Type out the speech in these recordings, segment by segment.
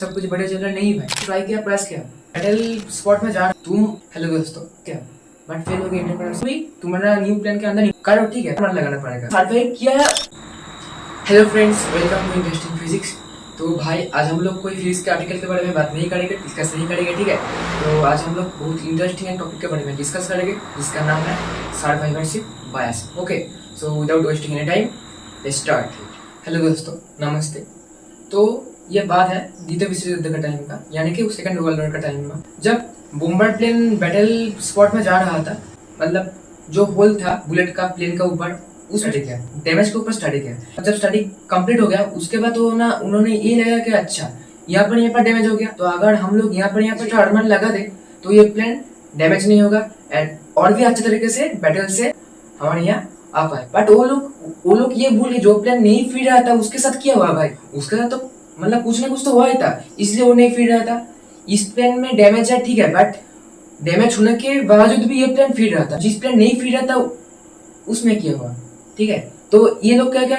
सब कुछ बढ़िया चल रहा नहीं भाई। ट्राई किया, प्रयास किया, मेडल स्पॉट में जा तुम। हेलो दोस्तों, क्या बट फेल हो गई इंटरप्रेन्योरशिप भी तुम्हारा न्यू प्लान के अंदर करो, ठीक है, मन लगाना पड़ेगा, सर्वाइव किया है। Hello friends, welcome to interesting physics. तो भाई आज हम लोग कोई फिजिक्स के आर्टिकल के बारे में बात नहीं करेंगे, डिस्कस नहीं करेंगे, ठीक है। तो आज हम लोग बहुत इंटरेस्टिंग टॉपिक के बारे में डिस्कस करेंगे जिसका नाम है survivorship bias. Okay, so without wasting any time let's start. Hello दोस्तों, नमस्ते। तो ये बात है द्वितीय विश्व युद्ध का टाइम का, यानी कि सेकंड वर्ल्ड वॉर का टाइम में, जब बॉम्बर प्लेन बैटल स्पॉट में जा रहा था। मतलब जो होल था बुलेट का प्लेन का ऊपर, उस स्टडी किया, डैमेज के ऊपर स्टडी किया। जब स्टडी कंप्लीट हो गया उसके बाद तो ना उन्होंने ये लगा कि अच्छा यहाँ पर डैमेज हो गया, तो अगर हम लोग यहाँ पर आर्मर लगा दे तो ये प्लेन डैमेज नहीं होगा एंड और भी अच्छे तरीके से बैटल से हमारे यहाँ आ पाए। बट वो लोग ये भूल गए, जो प्लेन नहीं फिर रहा था उसके साथ क्या हुआ भाई, उसके साथ तो मतलब कुछ ना कुछ तो हुआ ही था, इसलिए वो नहीं फिर रहा था। इस प्लेन में डैमेज है, ठीक है, बट डैमेज होने के बावजूद भी ये प्लेन फिर रहा था। जिस प्लेन नहीं फिर रहा था उसमें क्या हुआ, ठीक है। तो ये लोग क्या क्या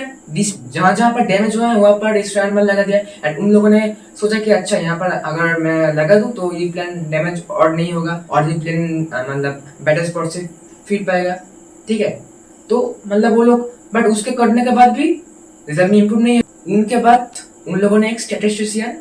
जहाँ जहाँ पर डैमेज हुआ है वहाँ पर एक्स्ट्रा आर्मर लगा दिया एंड उन लोगों ने सोचा कि अच्छा यहाँ पर अगर मैं लगा दूँ तो ये प्लेन डैमेज और नहीं होगा और ये प्लेन मतलब बैटल स्पॉट से फिर पाएगा, ठीक है। तो मतलब वो लोग, बट उसके करने के बाद भी रिजल्ट में इम्प्रूव नहीं है। उनके बाद उन लोगों ने एक स्टैटिस्टिशियन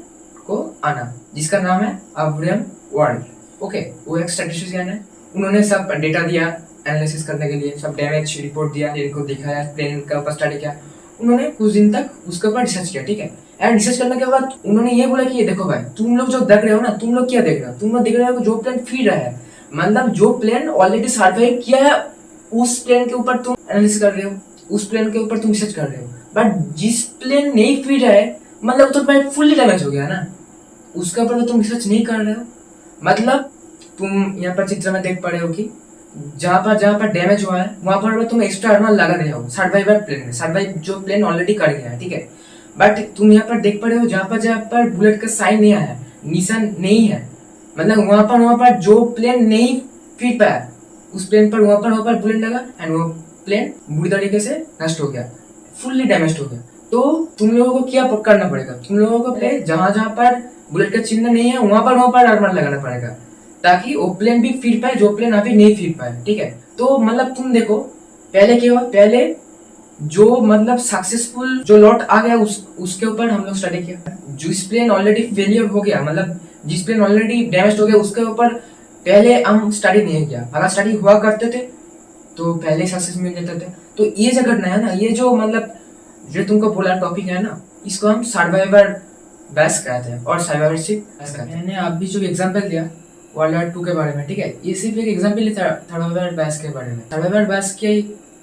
को आना जिसका नाम है अब्राहम वर्ल्ड। ओके, वो एक स्टैटिस्टिशियन है। उन्होंने सब डेटा दिया एनालिसिस करने के लिए, सब डैमेज रिपोर्ट दिया, इनको दिखाया, प्लेन का ऊपर स्टडी किया। उन्होंने कुछ दिन तक उसके ऊपर रिसर्च किया, ठीक है। एंड रिसर्च करने के बाद उन्होंने ये बोला कि ये देखो भाई, तुम लोग जो देख रहे हो ना, तुम लोग क्या देख रहे हो, तुम लोग देख रहे हो कि जो प्लेन फिर रहा है, मतलब जो प्लेन ऑलरेडी सर्वाइव किया है उस प्लेन के ऊपर तुम एनालिसिस कर रहे हो, उस प्लेन के ऊपर तुम रिसर्च कर रहे हो। बट जिस प्लेन नहीं फिर रहा है, मतलब तो प्लेन फुल्ली डैमेज हो गया ना, उसके ऊपर तो तुम रिसर्च नहीं कर रहे हो। मतलब तुम यहाँ पर चित्र में देख पा रहे हो कि जहाँ पर डैमेज हुआ है वहां पर तुम एक्स्ट्रा आर्मर लगा रहे हो सर्वाइवर प्लेन में, सर्वाइव जो प्लेन ऑलरेडी कर गया है, ठीक है। बट तुम यहाँ पर देख पा रहे हो जहाँ पर बुलेट का साइन नहीं आया, निशान नहीं है, मतलब वहां पर जो प्लेन नहीं फिर पाया उस प्लेन पर वहां पर बुलेट लगा एंड वो प्लेन बुरी तरीके से नष्ट हो गया, फुल्ली डैमेज हो गया। तो तुम लोगों को क्या करना पड़ेगा, तुम लोगों को पहले जहां पर बुलेट का चिन्ह नहीं है वहां पर आर्मर लगाना पड़ेगा ताकि वो प्लेन भी फिर पाए जो प्लेन अभी नहीं फिर पाए, ठीक है। तो मतलब तुम देखो पहले क्या हुआ, पहले जो मतलब सक्सेसफुल जो लॉट आ गया उसके ऊपर हम लोग स्टडी किया। जिस प्लेन ऑलरेडी फेलियर हो गया, मतलब जिस प्लेन ऑलरेडी डैमेज हो गया उसके ऊपर पहले हम स्टडी नहीं किया। अगर स्टडी हुआ करते थे तो पहले सक्सेस मिल जाते थे। तो ये जो घटना है ना, ये जो मतलब जो तुमको बोला टॉपिक है ना, इसको हम सर्वाइवर बैस कहते हैं और सर्वाइवरशिप बैस कहते हैं। मैंने अभी जो एग्जांपल दिया वर्ल्ड वॉर 2 के बारे में, ठीक है, ये सिर्फ एक एग्जांपल है सर्वाइवर बैस के बारे में। सर्वाइवर बैस के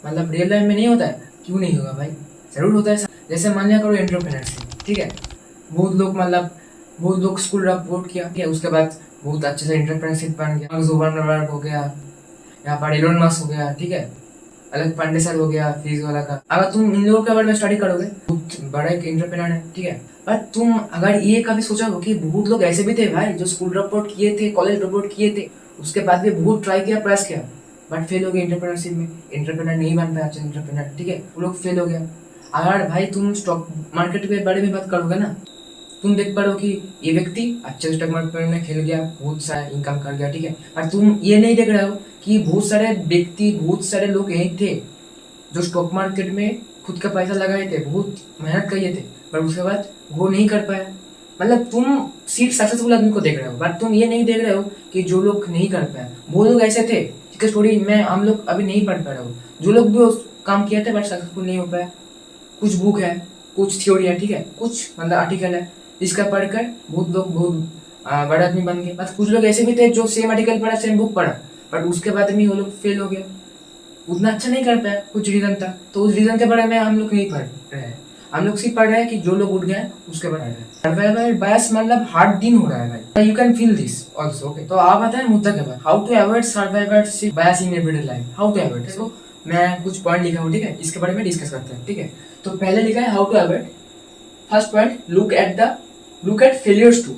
मतलब रियल लाइफ में नहीं होता है, क्यों नहीं होगा भाई, जरूर होता है। जैसे मान लिया करो एंटरप्रेन्योरशिप, ठीक है, बहुत लोग स्कूल ड्रॉप आउट किया, ठीक है, उसके बाद बहुत अच्छे से एंटरप्रेन्योरशिप बन गया, जुकरबर्ग हो गया, यहाँ पर एलोन मस्क हो गया, ठीक है, अलग पांडे सर हो गया फिजिक्स वाला का। अगर तुम इन लोगों के बारे में स्टडी करोगे, बहुत बड़ा एक एंटरप्रेन्योर है, ठीक है। पर तुम अगर ये कभी सोचा हो कि बहुत लोग ऐसे भी थे भाई जो स्कूल ड्रॉप आउट किए थे, कॉलेज ड्रॉप आउट किए थे, उसके बाद भी बहुत ट्राई किया, प्रयास किया, बट फेल हो गए एंटरप्रेन्योरशिप में, एंटरप्रेन्योर नहीं बन पाया अच्छा एंटरप्रेन्योर, ठीक है, वो लोग फेल हो गया। अगर भाई तुम स्टॉक मार्केट के बारे में बात करोगे ना, तुम देख पा रहे हो कि ये व्यक्ति अच्छे स्टॉक मार्केट में खेल गया, बहुत सारा इनकम कर गया, ठीक है, पर तुम ये नहीं देख रहे हो कि बहुत सारे व्यक्ति, बहुत सारे लोग यही थे जो स्टॉक मार्केट में खुद का पैसा लगाए थे, बहुत मेहनत किए थे, पर उसके बाद वो नहीं कर पाया। मतलब तुम सिर्फ सक्सेसफुल आदमी को देख रहे हो, बट तुम ये नहीं देख रहे हो कि जो लोग नहीं कर पाए, वो लोग ऐसे थे जिसका स्टोरी मैं हम लोग अभी नहीं पढ़ पा रहे हो, जो लोग भी काम किया था बट सक्सेसफुल नहीं हो पाया। कुछ बुक है, कुछ थ्योरी है, ठीक है, कुछ मतलब आर्टिकल है जिसका पढ़कर बहुत लोग बहुत बड़ा आदमी बन गए। बस कुछ लोग ऐसे भी थे जो सेम आर्टिकल पढ़ा, सेम बुक पढ़ा, बट उसके बाद में वो लोग फेल हो गए, उतना अच्छा नहीं कर पाया, कुछ रीजन था। तो उस रीजन के बारे में हम लोग नहीं पढ़ रहे हैं, हम लोग सिर्फ पढ़ रहे हैं कि जो लोग उठ गए उसके बारे में। सर्वाइवल बायस मतलब हार्ड दिन हो रहा है भाई, you can feel this also. Okay, तो आप बताएं मुद्दा क्या है, how to avoid survivorship bias in everyday life, how to avoid. इसको मैं कुछ पॉइंट लिखा हूँ, ठीक है, इसके बारे में डिस्कस करते हैं, ठीक है। तो पहले लिखा है how to avoid. First point, look at failures too.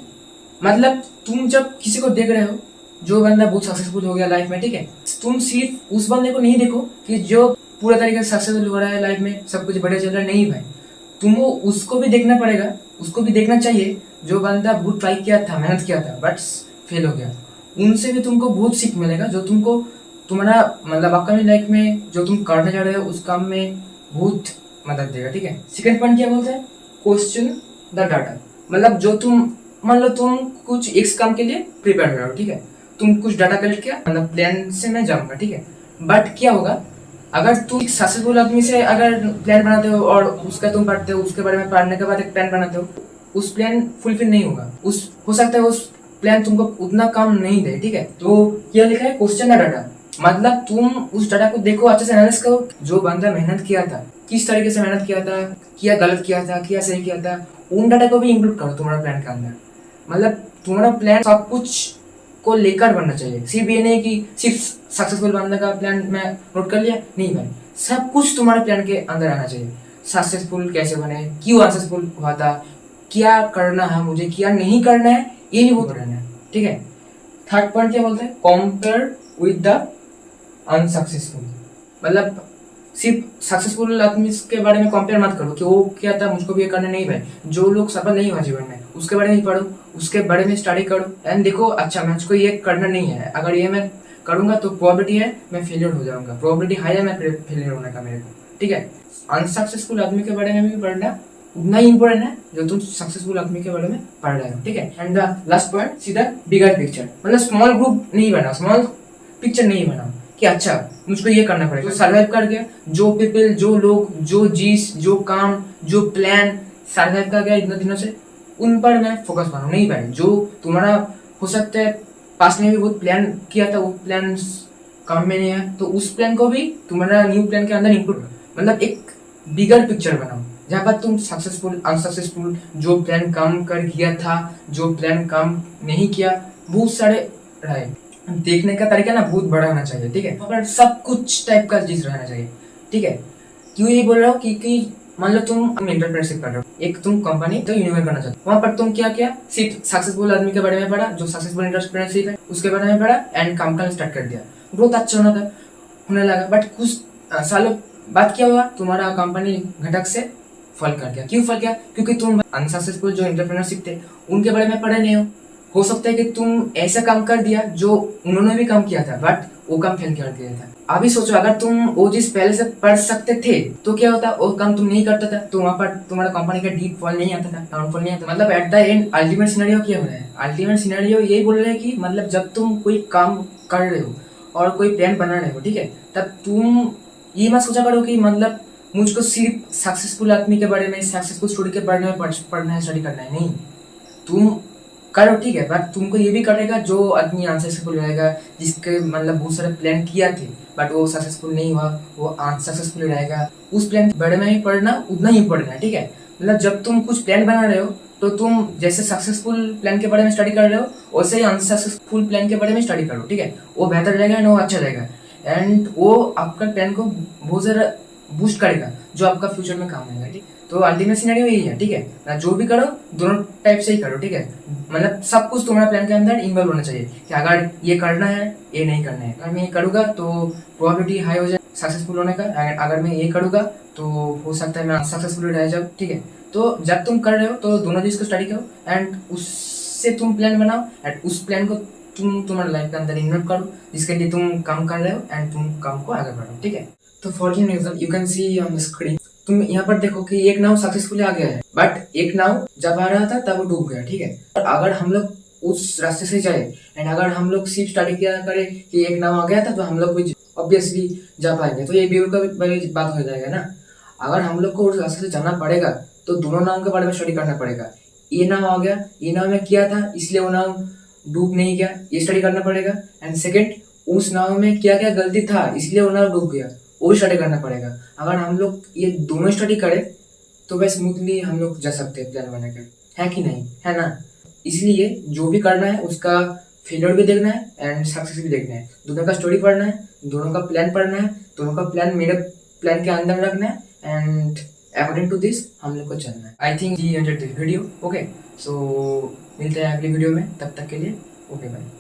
मतलब तुम जब किसी को देख रहे हो जो बंदा बहुत सक्सेसफुल हो गया लाइफ में, ठीक है, तुम सिर्फ उस बंदे को नहीं देखो कि जो पूरा तरीके से सक्सेसफुल हो रहा है लाइफ में, सब कुछ बढ़िया चल रहा है, नहीं भाई, तुमको उसको भी देखना पड़ेगा उसको भी देखना चाहिए जो बंदा बहुत ट्राई किया था, मेहनत किया था बट फेल हो गया। उनसे भी तुमको बहुत सीख मिलेगा जो तुमको तुम्हारा मतलब अपकमिंग लाइफ में जो तुम करने जा रहे हो उस काम में बहुत मदद देगा, ठीक है। सेकंड पॉइंट क्या बोलते हैं, क्वेश्चन द डाटा। मतलब जो तुम मान लो तुम कुछ एक काम के लिए प्रिपेयर हो रहे हो, ठीक है, तुम कुछ डाटा कलेक्ट किया, मतलब प्लान से मैं जाऊंगा, ठीक है। बट क्या होगा अगर तुम एक सक्सेसफुल आदमी से अगर प्लान बनाते हो और उसका तुम पढ़ते हो, उसके बारे में पढ़ने के बाद एक प्लान बनाते हो, उस प्लान फुलफिल नहीं होगा, उस हो सकता है उस प्लान तुमको उतना काम नहीं दे, ठीक है। तो क्या लिखा है, क्वेश्चन डाटा। मतलब तुम उस डाटा को देखो, अच्छे से एनालिसिस करो, जो बंदा मेहनत किया था किस तरीके से मेहनत किया था, क्या गलत किया था, क्या सही किया था, उन डाटा को भी इंक्लूड करो तुम्हारा प्लान के अंदर। मतलब तुम्हारा प्लान सब कुछ को लेकर बनना चाहिए, सिर्फ ये नहीं कि सिर्फ सक्सेसफुल बनने का प्लान मैं नोट कर लिया, नहीं भाई, सब कुछ तुम्हारे प्लान के अंदर आना चाहिए। सक्सेसफुल कैसे बने, क्यों सक्सेसफुल हुआ था, क्या करना है मुझे, क्या नहीं करना है, ये भी बहुत रहना है, ठीक है। थर्ड पॉइंट क्या बोलते हैं, कंपेयर विद द अनसक्सेसफुल। मतलब सिर्फ सक्सेसफुल आदमी के बारे में कंपेयर मत करो कि वो क्या था मुझको भी ये करना नहीं भाई। जो लोग सफल नहीं हुआ जीवन में उसके बारे में पढ़ो, उसके बारे में स्टडी करो एंड देखो अच्छा मुझको ये करना नहीं है, अगर ये मैं करूंगा तो प्रोबेबिलिटी है मैं फेलियर हो जाऊंगा, प्रोबेबिलिटी हाई है मैं फेलियर होने का मेरे को, ठीक है। अनसक्सेसफुल आदमी के बारे में भी पढ़ना उतना ही इंपॉर्टेंट है जो तुम सक्सेसफुल आदमी के बारे में पढ़ रहे हो, ठीक है। एंड द लास्ट पॉइंट, सीधा बिगर पिक्चर। मतलब स्मॉल ग्रुप नहीं बना, स्मॉल पिक्चर नहीं बना कि अच्छा मुझको ये करना पड़ेगा, तो सर्वाइव कर गया, जो पीपल, जो लोग, जो चीज, जो काम, जो प्लान सर्वाइव कर गया इतने दिनों से, उन पर मैं फोकस बनाऊं, नहीं भाई। जो तुम्हारा हो सकता है पास में भी बहुत प्लान किया था, वो प्लान काम में नहीं है, तो उस प्लान को भी तुम्हारा न्यू प्लान के अंदर इंक्लूड, मतलब एक बिगर पिक्चर बनाओ जहाँ पर तुम सक्सेसफुल अनसक्सेसफुल, जो प्लान काम कर किया था, जो प्लान काम नहीं किया, बहुत सारे रहे। देखने का तरीका ना बहुत बड़ा होना चाहिए, ठीक है, पर सब कुछ टाइप का चीज रहना चाहिए, ठीक है। क्यों ये बोल रहा हूँ क्योंकि मान लो तुम एंटरप्रेन्योरशिप कर रहे हो, एक तुम कंपनी तो यूनिवर्स करना चाहते हो, वहाँ पर तुम क्या किया, सिर्फ सक्सेसफुल आदमी के बारे में पढ़ा, जो सक्सेसफुल एंटरप्रेन्योरशिप है उसके बारे में पढ़ा एंड काम करना स्टार्ट कर दिया, ग्रोथ अच्छा होने लगा। बट कुछ सालों बाद क्या हुआ, तुम्हारा कंपनी घटक से फल कर गया। क्यों फल गया, क्योंकि तुम अनसक्सेसफुल जो एंटरप्रेन्योरशिप थे उनके बारे में पढ़े नहीं हो सकता है कि तुम ऐसा काम कर दिया जो उन्होंने भी काम किया था बट वो काम फेल कर दिया था। अभी सोचो अगर तुम वो चीज पहले से पढ़ सकते थे तो क्या होता, वो काम तुम नहीं करता था तो वहां पर तुम्हारा कंपनी का डीप फॉल नहीं आता था, डाउनफॉल नहीं आता। मतलब at the end ultimate scenario क्या हो रहा है, अल्टीमेट सिनेरियो यही बोल रहे हैं कि मतलब जब तुम कोई काम कर रहे हो और कोई प्लान बना रहे हो, ठीक है, तब तुम ये मत सोचा करो कि मतलब मुझको सिर्फ सक्सेसफुल आदमी के बारे में, सक्सेसफुल स्टोरी के बारे में पढ़ना है, स्टडी करना है, नहीं। तुम करो, ठीक है, बट तुमको ये भी करेगा जो आदमी अनसक्सेसफुल रहेगा, जिसके मतलब बहुत सारे प्लान किया थे बट वो सक्सेसफुल नहीं हुआ, वो अनसक्सेसफुल रहेगा, उस प्लान के बारे में ही पढ़ना उतना ही पढ़ना है, ठीक है। मतलब जब तुम कुछ प्लान बना रहे हो तो तुम जैसे सक्सेसफुल प्लान के बारे में स्टडी कर रहे हो वैसे ही अनसक्सेसफुल प्लान के बारे में स्टडी करो, ठीक है। वो बेहतर रहेगा एंड वो अच्छा रहेगा एंड वो आपका प्लान को बहुत ज़्यादा बूस्ट करेगा जो आपका फ्यूचर में काम आएगा, ठीक। तो अल्टीमेट सिनेरियो यही है, ठीक है, जो भी करो दोनों टाइप से ही करो, ठीक है। मतलब सब कुछ तुम्हारा प्लान के अंदर इन्वॉल्व होना चाहिए कि अगर ये करना है ये नहीं करना है, अगर मैं ये करूँगा तो प्रोबेबिलिटी हाई हो जाए सक्सेसफुल होने का, अगर मैं ये करूँगा तो हो सकता है मैं अनसक्सेसफुल रह जाऊँ, ठीक है। तो जब तुम कर रहे हो तो दोनों चीज़ को स्टडी करो एंड उससे तुम प्लान बनाओ एंड उस प्लान को तुम तुम्हारे लाइफ के अंदर इन्वॉल्व करो जिसके लिए तुम काम कर रहे हो एंड तुम काम को आगे बढ़ाओ, ठीक है। तो for example you can see on the screen, तुम यहाँ पर देखो कि एक नाव सक्सेसफुली आ गया है बट एक नाव जब आ रहा था तब वो डूब गया, ठीक है। और अगर हम लोग उस रास्ते से जाए एंड अगर हम लोग सिर्फ स्टडी किया करें कि एक नाव आ गया था तो हम लोग भी ऑब्वियसली जा पाएंगे, तो ये बेवकूफ़ी का बात हो जाएगा ना। अगर हम लोग को उस रास्ते से जाना पड़ेगा तो दोनों नाव के बारे में स्टडी करना पड़ेगा, ये नाव आ गया, ये नाव में किया था इसलिए वो नाव डूब नहीं गया, ये स्टडी करना पड़ेगा एंड सेकेंड उस नाव में क्या क्या गलती था इसलिए वो नाव डूब गया, वो स्टडी करना पड़ेगा। अगर हम लोग ये दोनों स्टडी करें तो वह स्मूथली हम लोग जा सकते हैं प्लान बना कर, है कि नहीं, है ना। इसलिए जो भी करना है उसका फेलियर भी देखना है एंड सक्सेस भी देखना है, दोनों का स्टोरी पढ़ना है, दोनों का प्लान पढ़ना है, दोनों का प्लान मेरे प्लान के अंदर रखना है एंड अकॉर्डिंग टू दिस हम लोग को चलना है। I think you enjoyed this video, okay. So मिलते हैं अगली वीडियो में, तब तक के लिए ओके बाय।